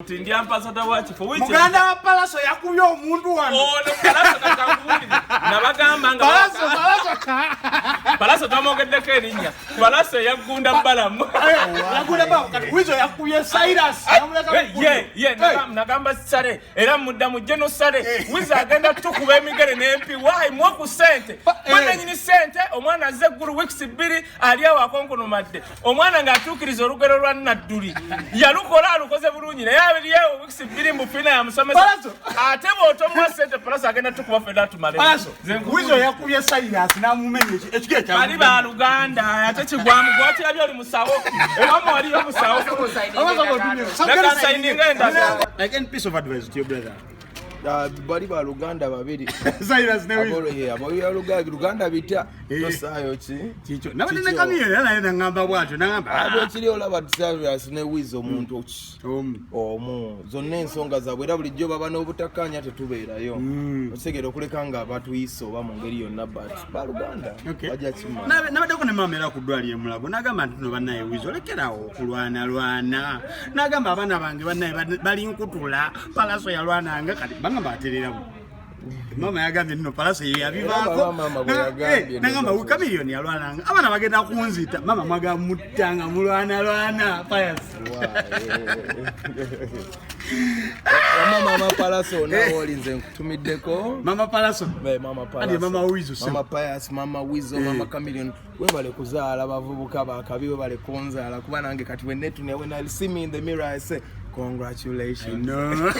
Ndi ampasata wachifo wichi muganda wa Palaso yakubye omuntu wano ono Palaso kakanguli nabagamba nga Palaso tamogedeko erinnya Palaso yagunda balamu yagunda balamu kati wizo yakubye Cyrus nagamba sale era mudda mujje no sale wizo agenda tukuba emigere n'empi wayi mwoku sente mwana nyini sente omwana azze guru weeks 2 ali awo akonkonomadde omwana ng'atuukiriza olugero lwa Nadduli yalukola alukoze bulungi naye abiriyewo weeks 2 mufina ya musomesa ate bw'otomwa sente Palaso agenda tukuba fedda tumale Palaso wizo yakubye Cyrus n'amumenya ekigere kya bali ba Luganda ate kigwamu gwati yali oli musawo ewamu waliyo musawo like any piece of advice to your brother bali ba Luganda babiri Cyrus ne wizo abo ya Luganda bitya tosayo kicho nabane kamiyere naenda ngamba bwacho nangamba abo kiri olaba Cyrus ne wizo omuntu omu zonna ensonga zaabwe era bulijjo baba n'obutakkaanya tetubeerayo osegera okuleka nga batuyise oba mu ngeri yonna but ba Luganda bajja kima nabaddeko ne mama era ku ddwaliro e Mulago nagamba nti no bannaye wizo lekerawo okulwana nagamba abaana bange bannaye bali nkutula Palaso yalwananga kati bangamba atereramu mama yagambye nno Palaso yabivaako nagamba Kamiliyoni yalwananga abaana bagenda kunzita mama mwagamuttanga mulwana Palaso mama Palaso nawo olinze nkutumiddeko mama Palaso mama Wizo mama Pius mama Wizo mama Kamiliyoni webale kuzaala bavubuka bakabi webale kunzaala kuba nange kati when I see me in the mirror I say congratulations. No.